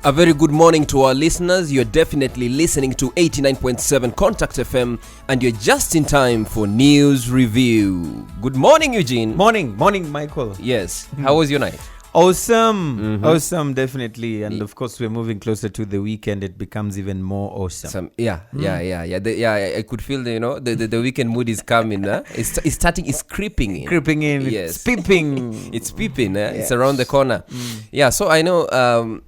A very good morning to our listeners. You're definitely listening to 89.7 Contact FM and you're just in time for News Review. Good morning, Eugene. Morning, Michael. Yes. How was your night? Awesome. Awesome, definitely. And of course, we're moving closer to the weekend. It becomes even more awesome. Yeah. I could feel the weekend mood is coming. It's creeping in. Yes. It's peeping. It's peeping. It's around the corner. Yeah, so I know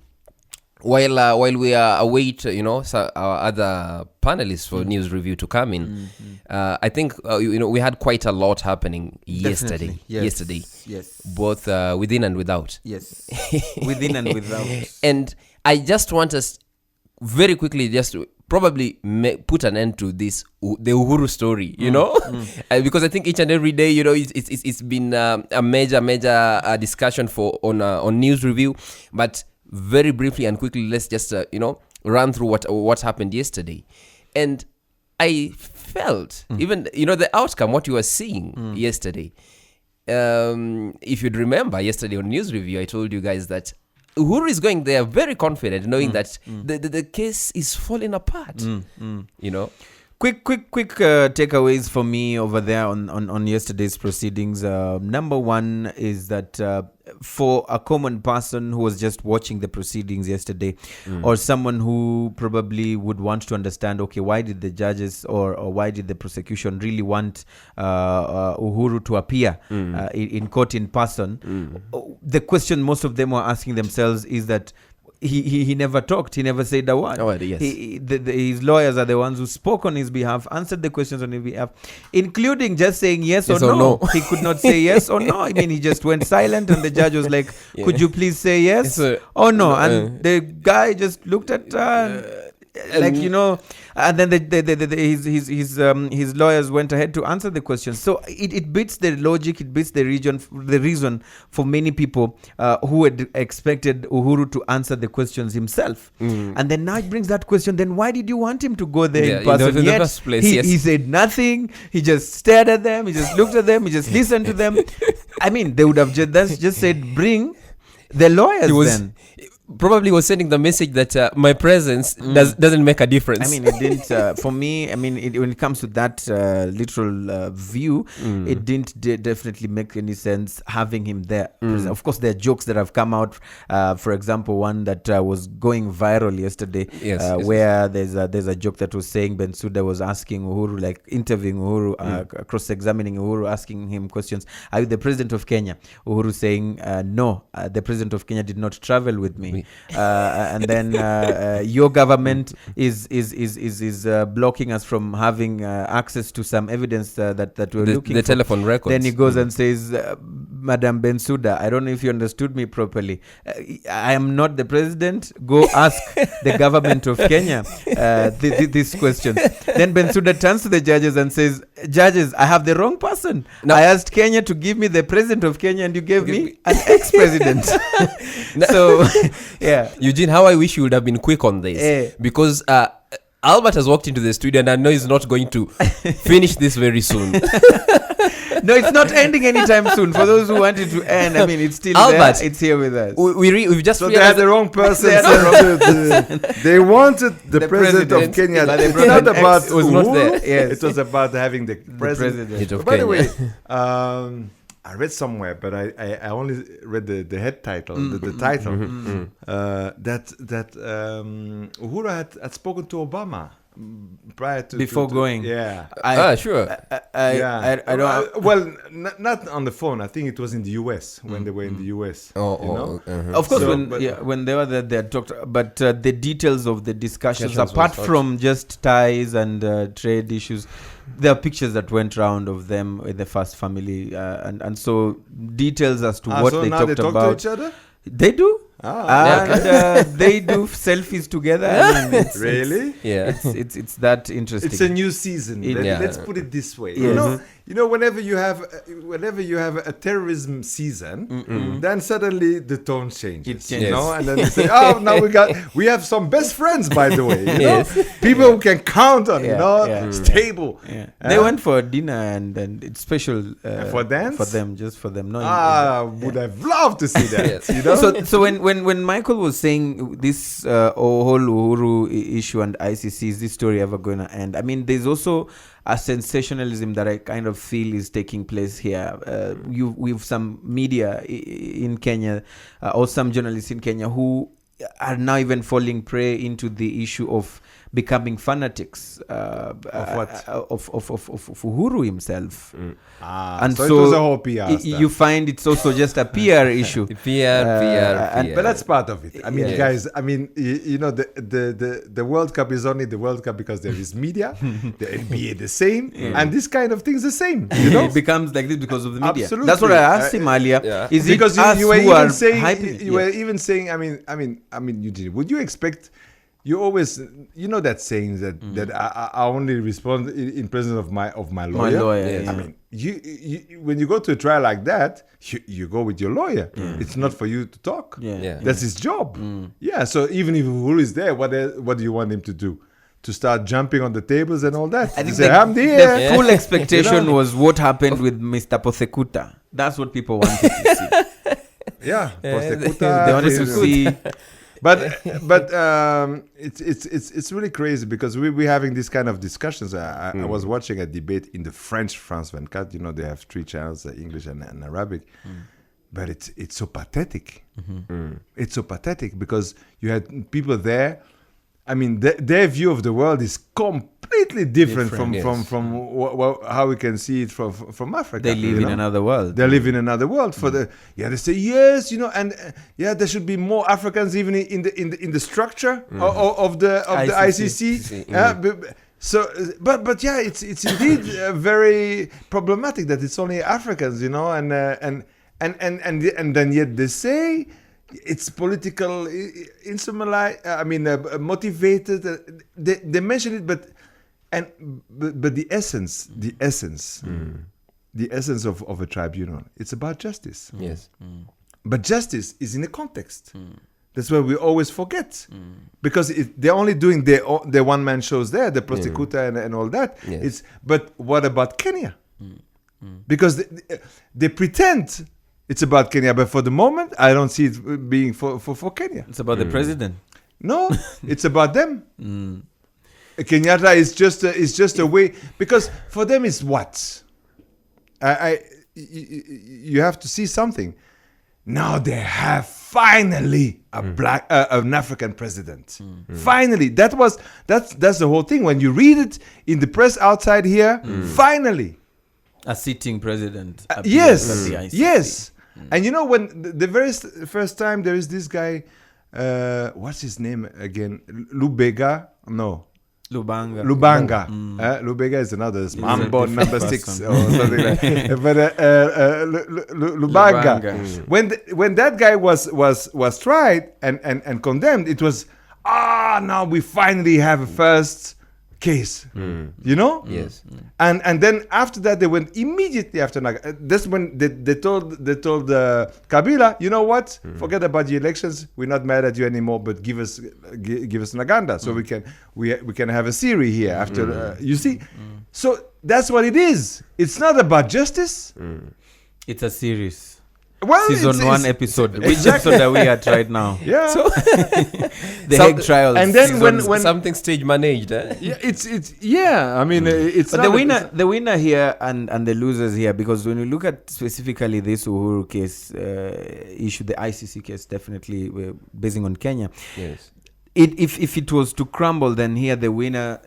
while we are await, our other panelists for News Review to come in, I think we had quite a lot happening yesterday. Yesterday, yes, both within and without. Yes, within and without. And I just want us very quickly just to probably put an end to the Uhuru story, because I think each and every day, it's been a major discussion on News Review, but. Very briefly and quickly, let's just run through what happened yesterday. And I felt even the outcome, what you were seeing yesterday. If you'd remember yesterday on News Review, I told you guys that Uhuru is going there very confident, knowing that the case is falling apart. Quick takeaways for me over there on yesterday's proceedings. Number one is that for a common person who was just watching the proceedings yesterday, or someone who probably would want to understand, okay, why did the judges or why did the prosecution really want Uhuru to appear in court in person? The question most of them were asking themselves is that he never talked. He never said a word. Oh, yes. His lawyers are the ones who spoke on his behalf, answered the questions on his behalf, including just saying yes or no. He could not say yes or no. I mean, he just went silent, and the judge was like, "Could you please say yes or no?" And the guy just looked at and then his lawyers went ahead to answer the question. So it beats the logic, it beats the reason for many people who had expected Uhuru to answer the questions himself. And then now it brings that question, then why did you want him to go there in person? In the first place, he said nothing, he just stared at them, he just looked at them, he just listened to them. I mean, they would have just said, bring the lawyers then. Probably was sending the message that my presence doesn't make a difference. I mean, it didn't. For me, I mean, when it comes to that literal view, it didn't definitely make any sense having him there. Of course, there are jokes that have come out. For example, one that was going viral yesterday, where there's a joke that was saying Bensouda was asking Uhuru, like interviewing Uhuru, cross-examining Uhuru, asking him questions. Are you the president of Kenya? Uhuru saying, no, the president of Kenya did not travel with me. And then your government is blocking us from having access to some evidence that we're looking for. The telephone records. Then he goes and says, Madam Bensouda, I don't know if you understood me properly. I am not the president. Go ask the government of Kenya these questions. Then Bensouda turns to the judges and says, judges, I have the wrong person. I asked Kenya to give me the president of Kenya and you gave me an ex-president. So... Yeah, Eugene, how I wish you would have been quick on this, because Albert has walked into the studio and I know he's not going to finish this very soon. No, it's not ending anytime soon. For those who want it to end, I mean, it's still Albert, there. It's here with us. We've just so they had the wrong person. They wanted the president of Kenya. It's not about it was not there. Yes. It was about having the president of Kenya. By the way, I read somewhere, but I only read the head title, the title, that Uhuru had spoken to Obama prior to... Before going. Yeah. Sure. I don't... well, not on the phone. I think it was in the US, when they were in the US. Of course, when they were there, they had talked, but the details of the discussions apart from just ties and trade issues, there are pictures that went round of them with the first family, and so details as to what they talked about. To each other? They do. And they do selfies together. I mean, really? It's that interesting. It's a new season. Let's put it this way. You know, whenever you have a terrorism season, then suddenly the tone changes. You know, and then they say, "Oh, now we have some best friends, by the way. You know? People who can count on. Stable." Yeah. They went for dinner, and it's special for dance. For them, just for them. No, would have loved to see that. You know? So when when Michael was saying this whole Uhuru issue and ICC, is this story ever going to end? I mean, there's also a sensationalism that I kind of feel is taking place here. We've some media in Kenya or some journalists in Kenya who are now even falling prey into the issue of becoming fanatics of what? Of Uhuru himself. And so it was a whole PR stuff. you find it's also just a PR issue. PR. But that's part of it. I mean, Yes. guys, I mean, you know, the World Cup is only the World Cup because there is media, the NBA the same, and this kind of things the same, you know? It becomes like this because of the media. Absolutely. That's what I asked him earlier. Yeah. Is Because it us you were who are even saying, hyping it? you were even saying, I mean, Eugene, would you expect? You always, you know, that saying that I only respond in presence of my lawyer. My lawyer, Yes. yeah. I mean, you when you go to a trial like that, you go with your lawyer. It's not for you to talk. Yeah. That's his job. Yeah. So even if Uhuru is there, what do you want him to do? To start jumping on the tables and all that? I think Say, I'm there. the full expectation You know? was what happened with Mr. Posekuta. That's what people wanted to see. Yeah. They wanted to see. But it's really crazy because we're having this kind of discussions. I was watching a debate in the French France 24. You know, they have 3 channels, English and Arabic. But it's so pathetic. It's so pathetic because you had people there. I mean, their view of the world is completely different from how we can see it from Africa. They live in another world. They live in another world. They say yes, you know, and there should be more Africans even in the structure of the ICC. But yeah, it's indeed very problematic that it's only Africans, you know, and then yet they say it's political, motivated. They mention it, but the essence of a tribunal, it's about justice. Yes. But justice is in a context. That's why we always forget, because they're only doing their one-man shows there, the prosecutor and all that. Yes. But what about Kenya? Because they pretend it's about Kenya, but for the moment, I don't see it being for Kenya. It's about the president. No, it's about them. Kenyatta is just a way, because for them it's what? You have to see something. Now they have finally an African president. Finally, that's the whole thing. When you read it in the press outside here, finally, A sitting president. yes, at the ICC. yes. And you know, when the very first time there is this guy, what's his name again? Lubega? No. Lubanga. Lubega is another Mambo a number different 6 person. or something like that. But Lubanga. Lubanga. When that guy was tried and condemned, it was now we finally have a first case. You know? Yes. And then after that they went immediately after Naga. That's when they told Kabila, you know what? Forget about the elections. We're not mad at you anymore, but give us Naganda so we can have a Syria here after you see. So that's what it is. It's not about justice. It's a series. Well, Season 1 episode. Which episode are we at right now? Yeah. The Hague trials. and then season- when Something stage managed, eh? yeah, it's I mean it's But not the winner here and the losers here, because when you look at specifically this Uhuru case issue, the ICC case, definitely basing on Kenya. Yes. If it was to crumble, then here the winner,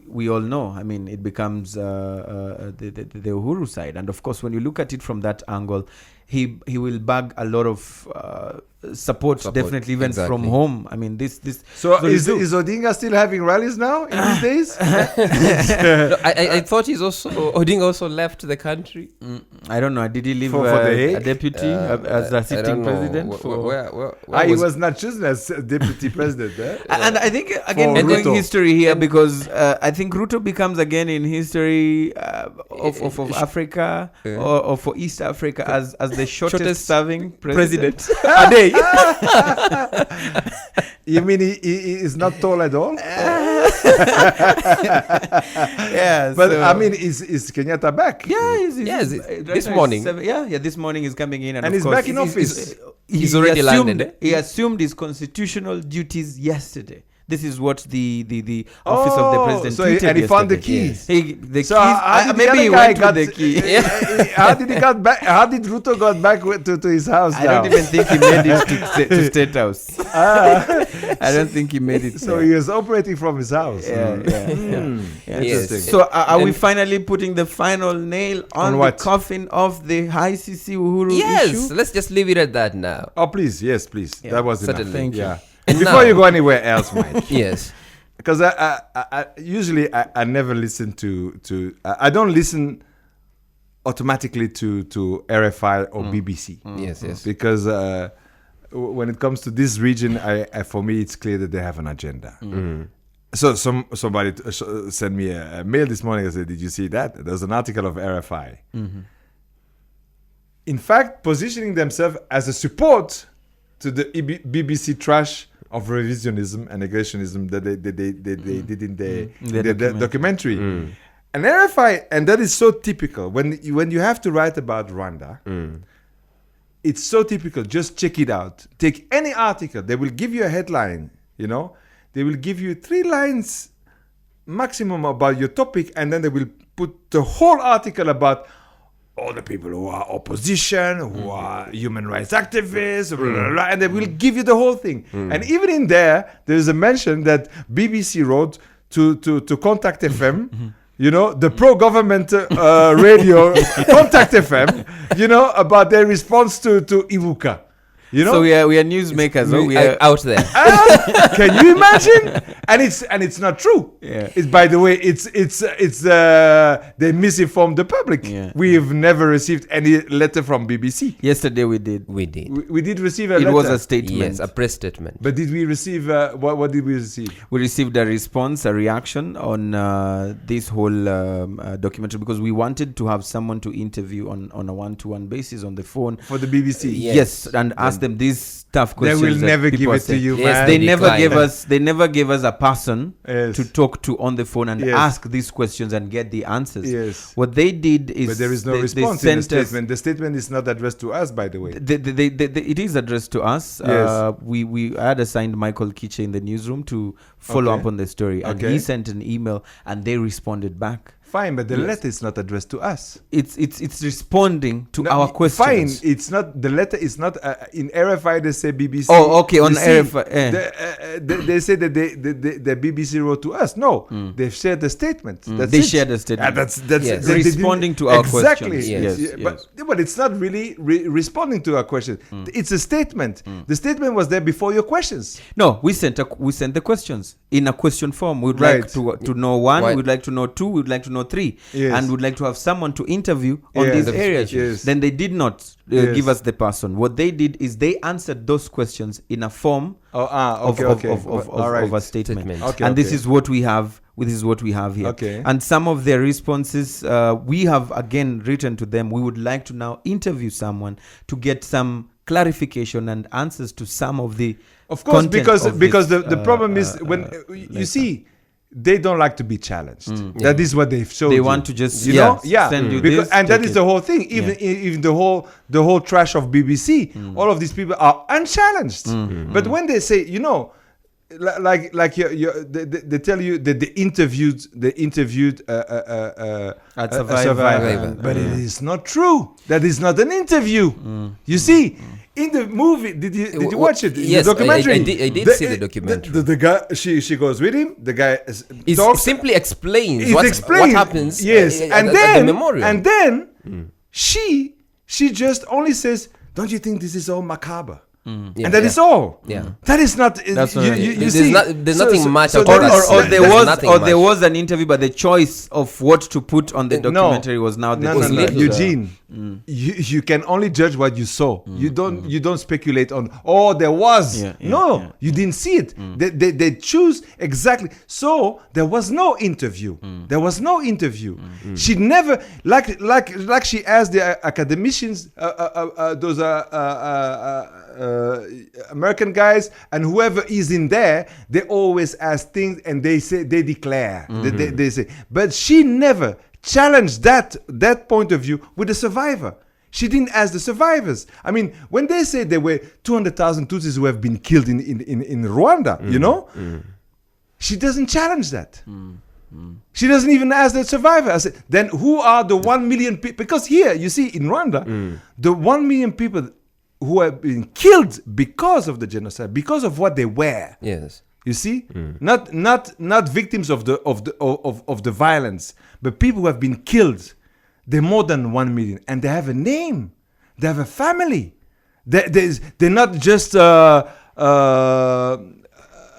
we all know. I mean, it becomes the Uhuru side, and of course, when you look at it from that angle, he will bag a lot of support, definitely, even from home. I mean, this. So is Odinga still having rallies now in these days? No, I thought Odinga also left the country. I don't know. Did he leave For the Hague? a deputy as a sitting president? He was not chosen as deputy president. And I think again For we're going Ruto. history here, because I think Ruto becomes again in history of Africa or for East Africa as the shortest serving president. A day. You mean he is not tall at all? Yeah, But so- I mean, is Kenyatta back? yeah, Yes, right this now it's morning. this morning he's coming in, And of he's course, back in office. He's already assumed, landed, eh? He assumed his constitutional duties yesterday. This is what the office of the president so he- tweeted and he found the yesterday. key. The So keys. how did the Maybe other he guy went got with the key. How did he got back? How did Ruto got back to his house? I now? don't even think he made it to State House. I don't think he made it. So he was operating from his house. Yeah. Yes. Interesting. So are we And- finally putting the final nail on the what? coffin of the ICC Uhuru Yes, issue? let's just leave it at that now. Oh, please, yes, please. That was enough. certainly. Thank you. Yeah. And Before now- you go anywhere else, Mike, Yes. because I usually I never listen to I don't listen automatically to RFI or BBC. Yes, yes. Because when it comes to this region, I for me it's clear that they have an agenda. So somebody sent me a mail this morning and said, "Did you see that? There's an article of RFI." In fact, positioning themselves as a support to the BBC trash of revisionism and negationism that they did in the documentary. And RFI, and that is so typical when you have to write about Rwanda. It's so typical. Just check it out. Take any article. They will give you a headline. They will give you 3 lines maximum about your topic, and then they will put the whole article about all the people who are opposition, who are human rights activists, blah, blah, blah, and they will give you the whole thing. And even in there is a mention that BBC wrote to Contact FM. The pro-government radio, Contact FM, about their response to Ivuka. So we are newsmakers. We are out there. Can you imagine? And it's not true. Yeah. It's, by the way, it's they misinformed the public. Yeah. We've never received any letter from BBC. Yesterday we did. We did. We did receive a It letter. was a statement. Yes, a press statement. But did we receive what did we receive? We received a response, a reaction on this whole documentary, because we wanted to have someone to interview on a one-to-one basis on the phone. For the BBC. Yes, and ask them these tough They questions. will that never give people it are to saying. you, Yes, man. They They never decline. gave us. They never gave us a person Yes. to talk to on the phone and Yes. ask these questions and get the answers. Yes. What they did is, But there is no they response in the sent us- statement. The statement is not addressed to us, by the way. it is addressed to us. Yes. We had assigned Michael Kiche in the newsroom to follow Okay. up on the story, and Okay. he sent an email, and they responded back. Fine, but the Yes. letter is not addressed to us. It's responding to No, our questions. Fine, it's not the letter is not in RFI. They say BBC. Oh, okay, on they RFI, eh. They say that the BBC wrote to us. No, they've shared the statement. That's They it. shared the statement. That's Yes. they didn't- Responding to our exactly. questions. Yes. Yes, But it's not really responding to our questions. It's a statement. The statement was there before your questions. No, we sent the questions in a question form. We'd Right. like to know 1, Why- we'd like to know 2, we'd like to know 3, Yes. and we'd like to have someone to interview on Yes. these areas. Yes. Then they did not Yes. give us the person. What they did is they answered those questions in a form Okay, of All right. a statement. Statement. Okay, and this okay. is what we have. This is what we have here. Okay. And some of their responses, we have again written to them. We would like to now interview someone to get some clarification and answers to some of the. Of course, content because of this, the problem is when letter. you see, they don't like to be challenged. That is what they've shown. They you. want to just, you yeah, know, yeah, send you because, this, and that take is it. the whole thing. Even the whole trash of BBC, all of these people are unchallenged. But when they say, like they tell you that they interviewed a survivor, but it is not true. That is not an interview. You see. In the movie, did you watch it? In Yes, the documentary. I did see the documentary. The guy, she goes with him. The guy It talks. simply explains It what explains happens. Yes, at the memorial. and then she just only says, "Don't you think this is all macabre?" Yeah, And that is all. Yeah. That is not. That's not you, right. you There's see, there's nothing much about that it. is- Or that- there that's was, nothing or there much. was an interview, but the choice of what to put on the documentary was now the No, no, no, little. Eugene. You can only judge what you saw. You don't speculate on. Oh, there was. Yeah, yeah, No, yeah. you didn't see it. They choose exactly. So there was no interview. There was no interview. She never like she asked the academicians. Those American guys, and whoever is in there, they always ask things and they declare. They say, but she never challenged that point of view with the survivor. She didn't ask the survivors. I mean, when they say there were 200,000 Tutsis who have been killed in Rwanda, she doesn't challenge that. She doesn't even ask the survivor. I said, then who are the 1 million people? Because here, you see, in Rwanda, the 1 million people who have been killed because of the genocide, because of what they wear. Yes. You see, not victims of the violence, but people who have been killed. They're more than 1 million, and they have a name. They have a family. They're not just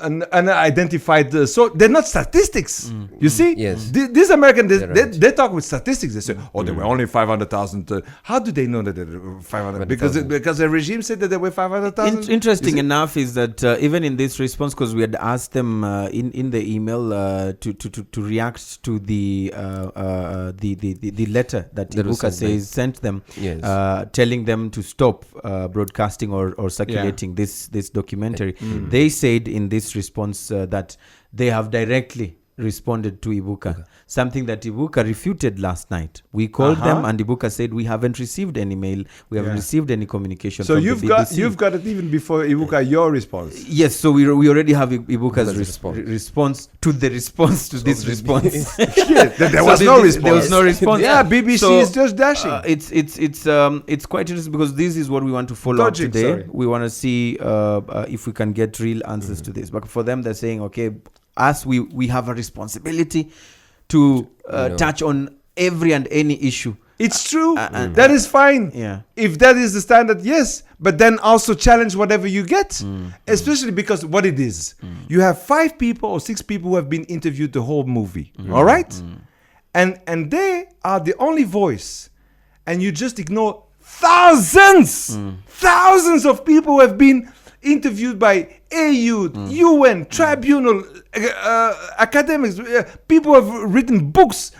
unidentified. So they're not statistics. You see, Yes. These Americans, Right. they talk with statistics. They say, "Oh, there were only 500,000." How do they know that there were 500? Because the regime said that there were 500,000. Interesting enough is that even in this response, because we had asked them in the email to react to the letter that Ibuka says sent them, Yes. telling them to stop broadcasting or circulating this documentary. They said in this response that they have directly responded to Ibuka, something that Ibuka refuted last night. We called them, and Ibuka said, we haven't received any mail, we haven't received any communication. So from you've the BBC. got it even before Ibuka, your response. Yes, so we already have Ibuka's response. response to the response to this response. There was no response. There was no response. Yeah, BBC is just dashing. It's quite interesting because this is what we want to follow up Logic, today. sorry. We want to see if we can get real answers to this. But for them, they're saying, okay, us we have a responsibility to touch on every and any issue. It's true. and- That is fine. Yeah. If that is the standard, yes. But then also challenge whatever you get. Especially because what it is. You have 5 people or 6 people who have been interviewed the whole movie. All right? And they are the only voice. And you just ignore thousands of people who have been interviewed by AU, UN, tribunal, academics, people who have written books,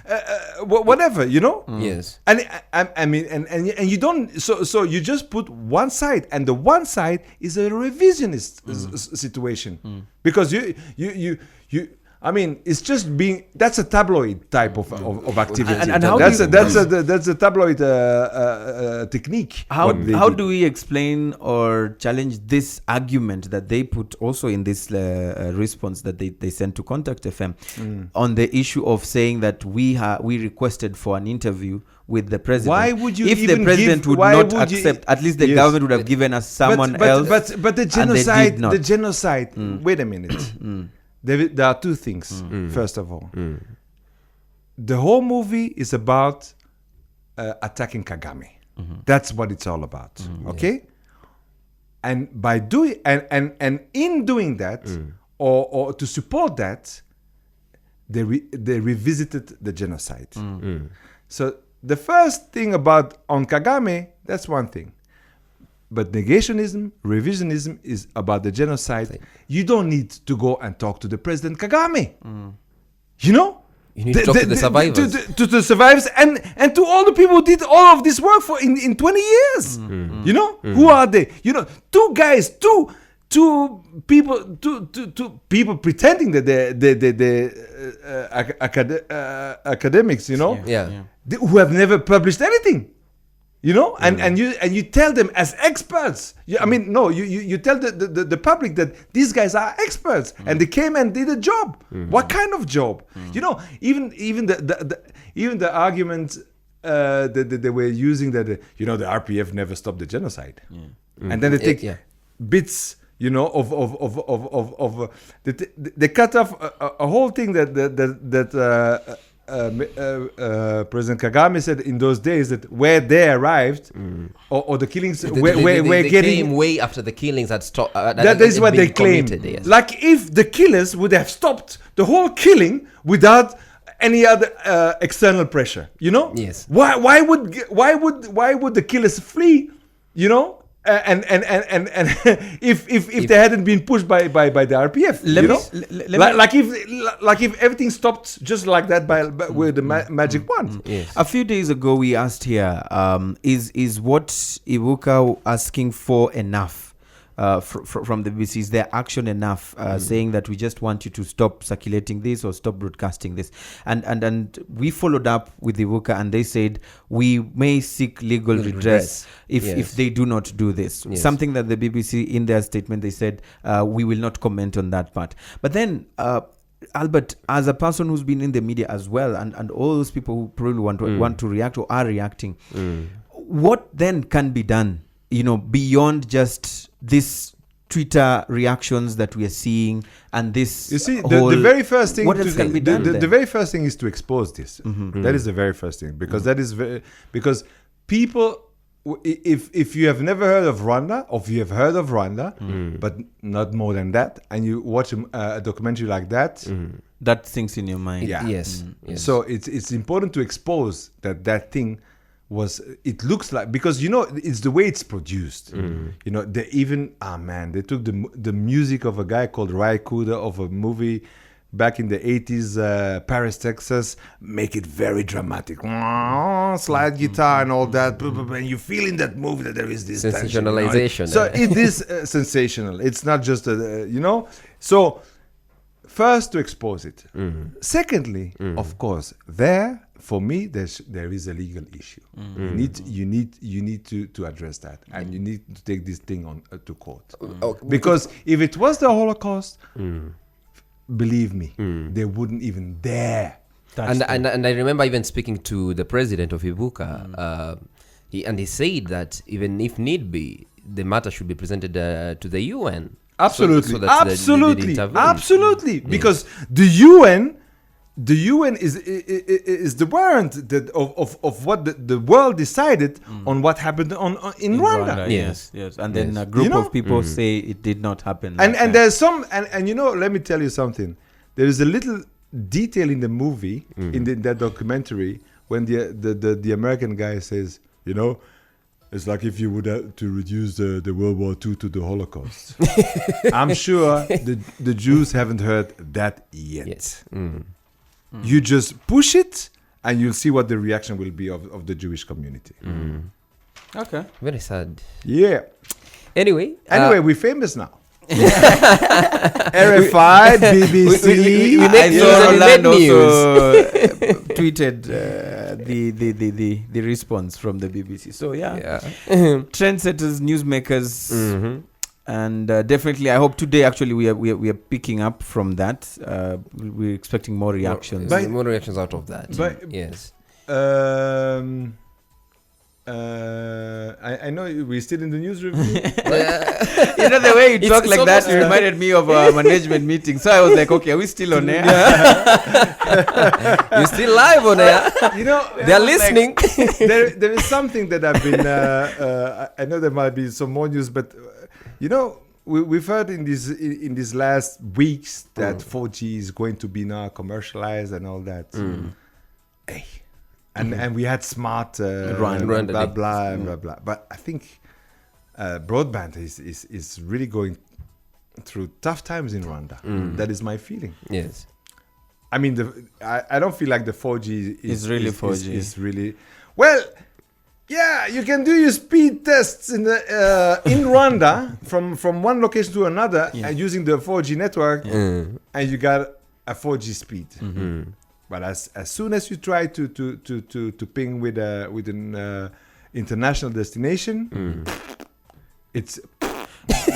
whatever, Yes. And I mean, and you don't. So you just put one side, and the one side is a revisionist situation, because you. I mean, it's just being. That's a tabloid type of activity. And how that's do that's a tabloid technique. How what they do. do we explain or challenge this argument that they put also in this response that they sent to Contact FM on the issue of saying that we requested for an interview with the president? Why would you if even the president give- would why not would you- accept? At least the Yes. government would have given us someone else. But the and they genocide. did not. The genocide. Wait a minute. There are 2 things. First of all, the whole movie is about attacking Kagame. That's what it's all about. Okay. And by doing and in doing that, or to support that, they revisited the genocide. So the first thing on Kagame, that's one thing. But negationism, revisionism is about the genocide. You don't need to go and talk to the President Kagame. You know? You need to talk to the survivors. To the survivors and to all the people who did all of this work for in 20 years. You know? Who are they? You know, two people pretending that they're academics, you know? Yeah. Who have never published anything. You know, and you tell them as experts. I mean, no, you tell the public that these guys are experts and they came and did a job. What kind of job? You know, even the argument that they were using that the RPF never stopped the genocide, and then they take bits. You know, they cut off a whole thing that President Kagame said in those days that where they arrived or the killings They came way after the killings had stopped. that is what they claim. Yes. Like if the killers would have stopped the whole killing without any other external pressure, you know? Yes. Why would the killers flee? You know? And if they hadn't been pushed by the RPF, like if everything stopped just like that with the magic wand. Yes. A few days ago, we asked here, is what Ibuka asking for enough? from the BBC, is their action enough, saying that we just want you to stop circulating this or stop broadcasting this? And we followed up with the Ivuka, and they said we may seek legal redress if they do not do this. Yes. Something that the BBC, in their statement, they said we will not comment on that part. But then, Albert, as a person who's been in the media as well, and all those people who probably want to react or are reacting, what then can be done, beyond just this Twitter reactions that we are seeing and this? You see, the very first thing, what else can be done? The very first thing is to expose this. That is the very first thing, because that is because people, if you have never heard of Rwanda, or if you have heard of Rwanda, but not more than that, and you watch a documentary like that, that sinks in your mind. Yes. So it's important to expose that thing was, it looks like, because it's the way it's produced. They even they took the music of a guy called Ray Kuda of a movie back in the 80s, Paris, Texas, make it very dramatic, slide guitar and all that, and you feel in that movie that there is this sensationalization. Tension, so it is sensational. It's not just so first to expose it. Secondly, of course, for me, there is a legal issue. You need to address that, and you need to take this thing on to court. Because if it was the Holocaust, believe me, they wouldn't even dare. And I remember even speaking to the president of Ivuka, he said that even if need be, the matter should be presented to the UN. Absolutely, so that absolutely. Because the UN is the warrant that of what the world decided on what happened in Rwanda. Yes. And then a group of people say it did not happen. And there's some and let me tell you something. There is a little detail in the movie, in that documentary, when the American guy says, it's like if you would have to reduce the World War II to the Holocaust. I'm sure the Jews haven't heard that yet. Yes. You just push it, and you'll see what the reaction will be of the Jewish community. Okay. Very sad. Yeah. Anyway, we're famous now. RFI, BBC. We Orlando also tweeted the response from the BBC. So trendsetters, newsmakers, and definitely, I hope today actually we are picking up from that. We're expecting more reactions. More reactions out of that. Yes. I know we're still in the news review. The way you talk like that, you reminded me of a management meeting. So I was like, okay, are we still on air? You're still live on air. They're listening. There is something that I've been. I know there might be some more news, but we've heard in these last weeks that 4G is going to be now commercialized and all that. Hey. And we had smart Rwanda, blah blah blah blah. But I think broadband is really going through tough times in Rwanda. That is my feeling. Yes. I mean, I don't feel like the 4G is really 4G. Is really well. Yeah, you can do your speed tests in Rwanda from one location to another using the 4G network, and you got a 4G speed. But as soon as you try to ping with an international destination, it's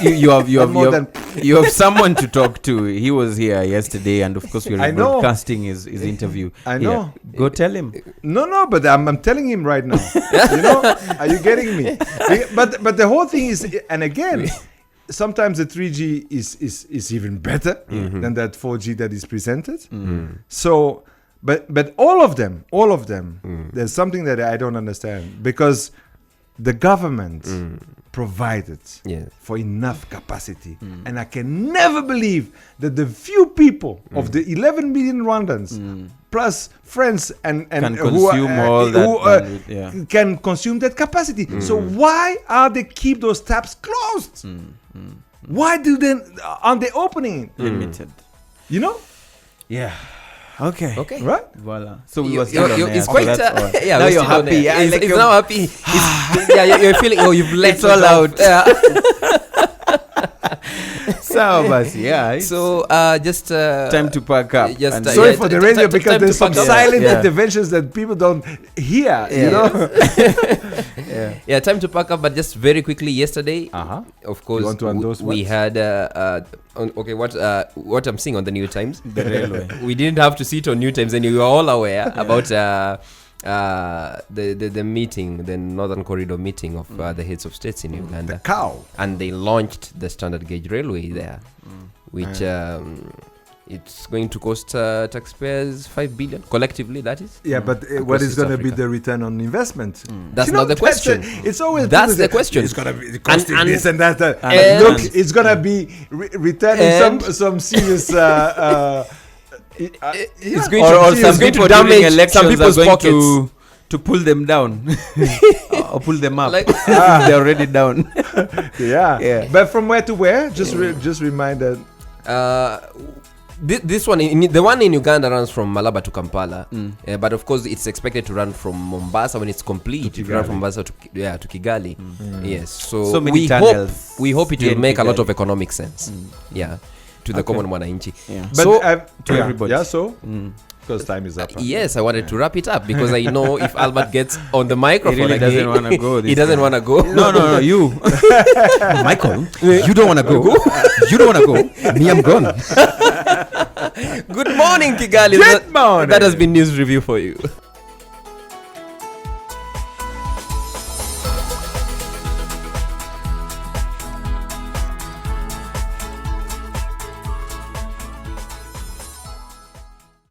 you have someone to talk to. He was here yesterday, and of course we're broadcasting his interview. I know. Here. Go tell him. No, but I'm telling him right now. Are you getting me? But the whole thing is, and again, sometimes the 3G is even better than that 4G that is presented. So. But all of them, there's something that I don't understand, because the government provided for enough capacity, and I can never believe that the few people of the 11 million Rwandans plus friends and can consume all that can consume that capacity. So why are they keep those taps closed? Why aren't they opening it? Limited. Yeah. Okay. Right. Voila. So we were still on air. It's quite. Now you're happy. Yeah, it's now happy. You're feeling. You've let it's all out. So, basi, yeah. So just time to pack up. Just, And Sorry for the radio because there's some pack up. silent Yeah. interventions that people don't hear. You know. Yeah, time to pack up. But just very quickly, yesterday, of course, You want to endorse we what? had okay, what I'm seeing on the New Times. The railway. We didn't have to see it on New Times, and you are all aware about the meeting, the Northern Corridor meeting of the heads of states in Uganda, The cow. and they launched the standard gauge railway there, which it's going to cost taxpayers 5 billion collectively. That is. Yeah, but Across what is East going to be Africa. the return on investment? That's You not know, the question. It's always That's people the say, question. It's going to be costing And- this and that. and- Look, it's going to be returning And- some serious. It's going Or to, some it's going people to during damage elections some people's are going pockets. to pull them down or pull them up. Like- They're already down. Yeah. Yeah. But from where to where? Just remind that. This one, the one in Uganda runs from Malaba to Kampala, but of course it's expected to run from Mombasa when it's complete. It will run from Mombasa to Kigali. Yes, so many we tunnels hope it here will in make a lot Kigali. of economic sense. Yeah, to the common mwananchi. Yeah. But So to everybody. Yeah, so? Because time is up. Huh? yes, I wanted to wrap it up because I know if Albert gets on the microphone, really again, doesn't wanna go he this doesn't time. want to go. No, you. Michael, you don't want to go. You don't want to go. Me, I'm gone. Good morning, Kigali. Good morning. That has been news review for you.